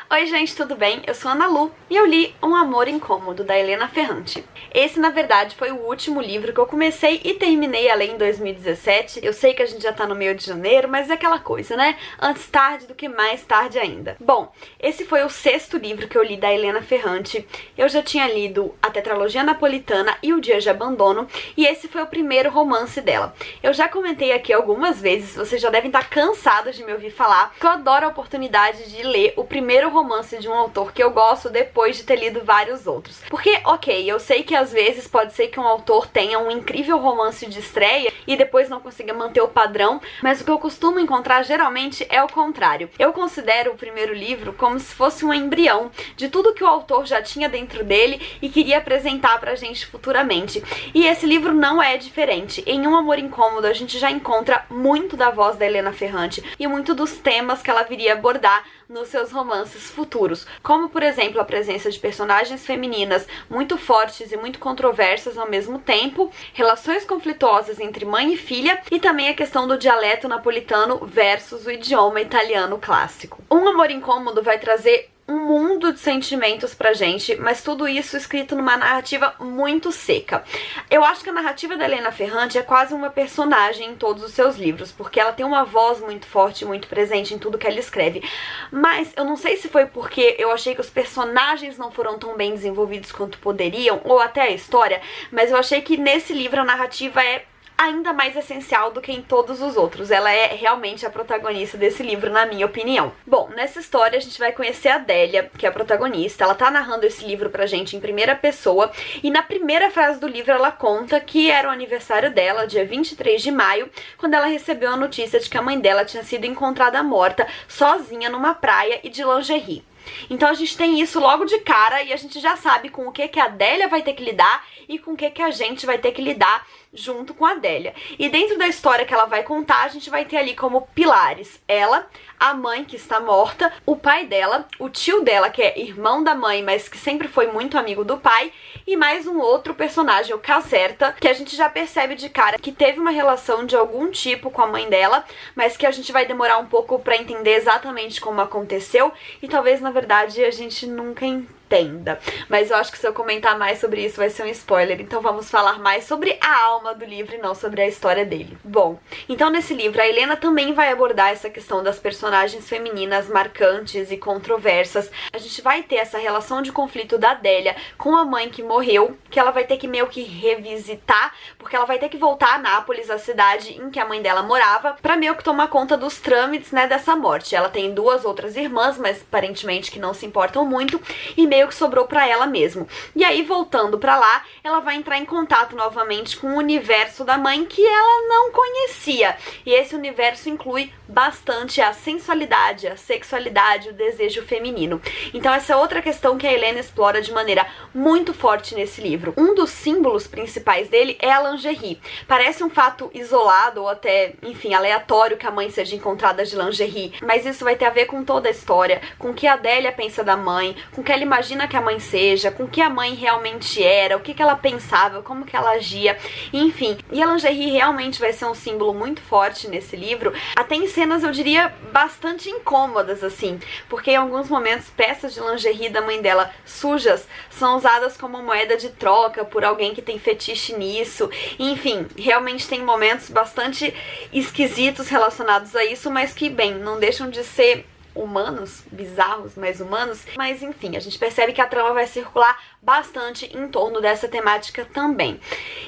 Oi gente, tudo bem? Eu sou a Ana Lu e eu li Um Amor Incômodo, da Helena Ferrante. Esse, na verdade, foi o último livro que eu comecei e terminei a ler em 2017. Eu sei que a gente já tá no meio de janeiro, mas é aquela coisa, né? Antes tarde do que mais tarde ainda. Bom, esse foi o 6º livro que eu li da Helena Ferrante. Eu já tinha lido A Tetralogia Napolitana e O Dia de Abandono, e esse foi o primeiro romance dela. Eu já comentei aqui algumas vezes, vocês já devem estar cansados de me ouvir falar, que eu adoro a oportunidade de ler o primeiro romance de um autor que eu gosto depois de ter lido vários outros. Porque, ok, eu sei que às vezes pode ser que um autor tenha um incrível romance de estreia e depois não consiga manter o padrão, mas o que eu costumo encontrar geralmente é o contrário. Eu considero o primeiro livro como se fosse um embrião de tudo que o autor já tinha dentro dele e queria apresentar pra gente futuramente. E esse livro não é diferente. Em Um Amor Incômodo a gente já encontra muito da voz da Helena Ferrante e muito dos temas que ela viria abordar nos seus romances futuros, como por exemplo a presença de personagens femininas muito fortes e muito controversas ao mesmo tempo, relações conflituosas entre mãe e filha e também a questão do dialeto napolitano versus o idioma italiano clássico. Um Amor Incômodo vai trazer um mundo de sentimentos pra gente, mas tudo isso escrito numa narrativa muito seca. Eu acho que a narrativa da Helena Ferrante é quase uma personagem em todos os seus livros, porque ela tem uma voz muito forte, muito presente em tudo que ela escreve. Mas eu não sei se foi porque eu achei que os personagens não foram tão bem desenvolvidos quanto poderiam, ou até a história, mas eu achei que nesse livro a narrativa é ainda mais essencial do que em todos os outros. Ela é realmente a protagonista desse livro, na minha opinião. Bom, nessa história a gente vai conhecer a Adélia, que é a protagonista. Ela tá narrando esse livro pra gente em primeira pessoa, e na primeira frase do livro ela conta que era o aniversário dela, dia 23 de maio, quando ela recebeu a notícia de que a mãe dela tinha sido encontrada morta, sozinha numa praia e de lingerie. Então a gente tem isso logo de cara e a gente já sabe com o que a Adélia vai ter que lidar e com o que a gente vai ter que lidar junto com a Adélia. E dentro da história que ela vai contar, a gente vai ter ali como pilares ela, a mãe que está morta, o pai dela, o tio dela que é irmão da mãe, mas que sempre foi muito amigo do pai, e mais um outro personagem, o Caserta, que a gente já percebe de cara que teve uma relação de algum tipo com a mãe dela, mas que a gente vai demorar um pouco pra entender exatamente como aconteceu, e talvez na verdade a gente nunca entenda. Mas eu acho que se eu comentar mais sobre isso vai ser um spoiler, então vamos falar mais sobre a alma do livro e não sobre a história dele. Bom, então nesse livro a Helena também vai abordar essa questão das personagens femininas marcantes e controversas. A gente vai ter essa relação de conflito da Adélia com a mãe que morreu, que ela vai ter que meio que revisitar, porque ela vai ter que voltar a Nápoles, a cidade em que a mãe dela morava, pra meio que tomar conta dos trâmites, né, dessa morte. Ela tem 2 outras irmãs, mas aparentemente que não se importam muito, e meio que sobrou pra ela mesmo. E aí, voltando pra lá, ela vai entrar em contato novamente com o universo da mãe que ela não conhecia. E esse universo inclui bastante a sensualidade, a sexualidade, o desejo feminino. Então essa é outra questão que a Helena explora de maneira muito forte nesse livro. Um dos símbolos principais dele é a lingerie. Parece um fato isolado ou até, enfim, aleatório que a mãe seja encontrada de lingerie, mas isso vai ter a ver com toda a história, com o que a Adélia pensa da mãe, com o que ela imagina que a mãe seja, com o que a mãe realmente era, o que ela pensava, como que ela agia, enfim. E a lingerie realmente vai ser um símbolo muito forte nesse livro, até em cenas, eu diria, bastante incômodas, assim, porque em alguns momentos peças de lingerie da mãe dela sujas são usadas como moeda de troca por alguém que tem fetiche nisso. Enfim, realmente tem momentos bastante esquisitos relacionados a isso, mas que, bem, não deixam de ser humanos, bizarros, mas humanos. Mas enfim, a gente percebe que a trama vai circular bastante em torno dessa temática também.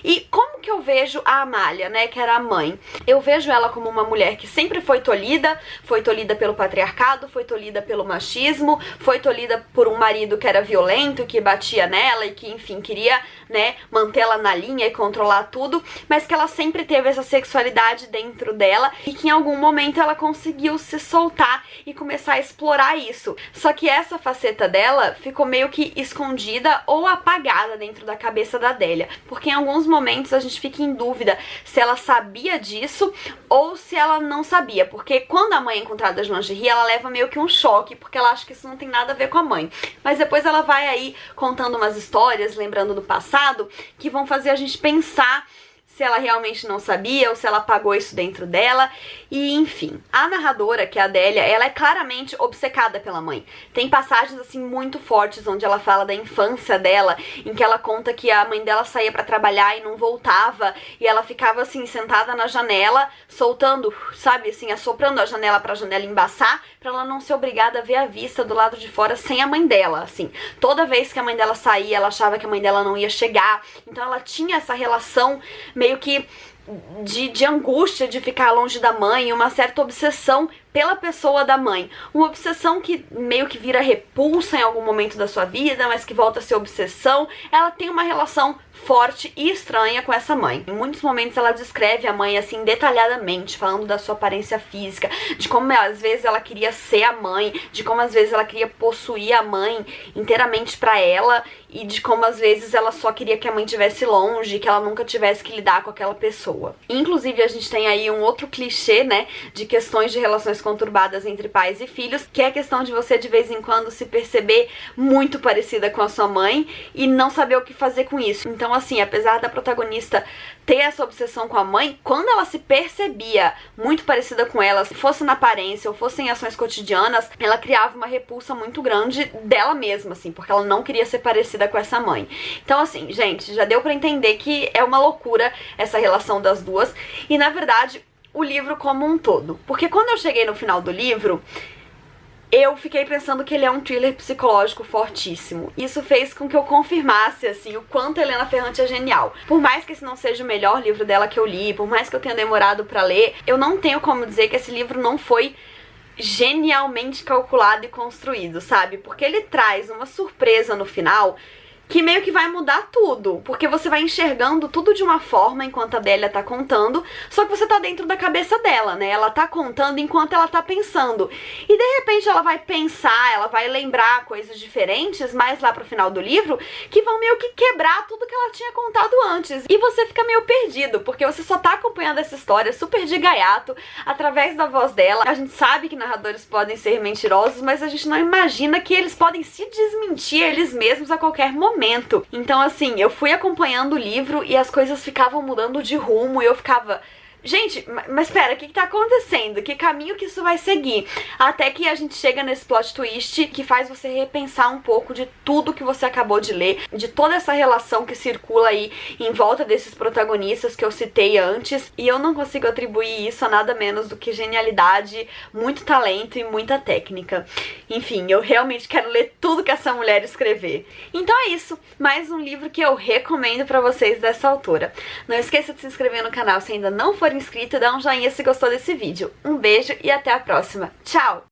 E como que eu vejo a Amália, né, que era a mãe? Eu vejo ela como uma mulher que sempre foi tolhida pelo patriarcado, foi tolhida pelo machismo, foi tolhida por um marido que era violento, que batia nela e que, enfim, queria, né, mantê-la na linha e controlar tudo, mas que ela sempre teve essa sexualidade dentro dela e que em algum momento ela conseguiu se soltar e começar a explorar isso. Só que essa faceta dela ficou meio que escondida ou apagada dentro da cabeça da Adélia, porque em alguns momentos a gente fica em dúvida se ela sabia disso ou se ela não sabia, porque quando a mãe é encontrada de lingerie, ela leva meio que um choque, porque ela acha que isso não tem nada a ver com a mãe, mas depois ela vai aí contando umas histórias, lembrando do passado, que vão fazer a gente pensar se ela realmente não sabia ou se ela apagou isso dentro dela. E enfim, a narradora, que é a Adélia, ela é claramente obcecada pela mãe. Tem passagens assim muito fortes onde ela fala da infância dela, em que ela conta que a mãe dela saía pra trabalhar e não voltava, e ela ficava assim sentada na janela, soltando, sabe, assim, assoprando a janela pra janela embaçar, pra ela não ser obrigada a ver a vista do lado de fora sem a mãe dela, assim. Toda vez que a mãe dela saía, ela achava que a mãe dela não ia chegar. Então ela tinha essa relação meio que de angústia de ficar longe da mãe, uma certa obsessão pela pessoa da mãe. Uma obsessão que meio que vira repulsa em algum momento da sua vida, mas que volta a ser obsessão. Ela tem uma relação forte e estranha com essa mãe. Em muitos momentos ela descreve a mãe assim detalhadamente, falando da sua aparência física, de como às vezes ela queria ser a mãe, de como às vezes ela queria possuir a mãe inteiramente pra ela, e de como às vezes ela só queria que a mãe estivesse longe, que ela nunca tivesse que lidar com aquela pessoa. Inclusive a gente tem aí um outro clichê, né, de questões de relações conturbadas entre pais e filhos, que é a questão de você de vez em quando se perceber muito parecida com a sua mãe e não saber o que fazer com isso. Então assim, apesar da protagonista ter essa obsessão com a mãe, quando ela se percebia muito parecida com ela, se fosse na aparência ou fosse em ações cotidianas, ela criava uma repulsa muito grande dela mesma, assim, porque ela não queria ser parecida com essa mãe. Então assim, gente, já deu pra entender que é uma loucura essa relação das duas, e na verdade o livro como um todo. Porque quando eu cheguei no final do livro, eu fiquei pensando que ele é um thriller psicológico fortíssimo. Isso fez com que eu confirmasse, assim, o quanto Helena Ferrante é genial. Por mais que esse não seja o melhor livro dela que eu li, por mais que eu tenha demorado pra ler, eu não tenho como dizer que esse livro não foi genialmente calculado e construído, sabe? Porque ele traz uma surpresa no final que meio que vai mudar tudo, porque você vai enxergando tudo de uma forma enquanto a Adélia tá contando, só que você tá dentro da cabeça dela, né? Ela tá contando enquanto ela tá pensando. E de repente ela vai pensar, ela vai lembrar coisas diferentes, mais lá pro final do livro, que vão meio que quebrar tudo que ela tinha contado antes. E você fica meio perdido, porque você só tá acompanhando essa história super de gaiato, através da voz dela. A gente sabe que narradores podem ser mentirosos, mas a gente não imagina que eles podem se desmentir eles mesmos a qualquer momento. Então assim, eu fui acompanhando o livro e as coisas ficavam mudando de rumo e eu ficava... Gente, mas pera, o que tá acontecendo? Que caminho que isso vai seguir? Até que a gente chega nesse plot twist que faz você repensar um pouco de tudo que você acabou de ler, de toda essa relação que circula aí em volta desses protagonistas que eu citei antes, e eu não consigo atribuir isso a nada menos do que genialidade, muito talento e muita técnica. Enfim, eu realmente quero ler tudo que essa mulher escrever. Então é isso, mais um livro que eu recomendo pra vocês dessa autora. Não esqueça de se inscrever no canal se ainda não for inscrito, dá um joinha se gostou desse vídeo. Um beijo e até a próxima. Tchau!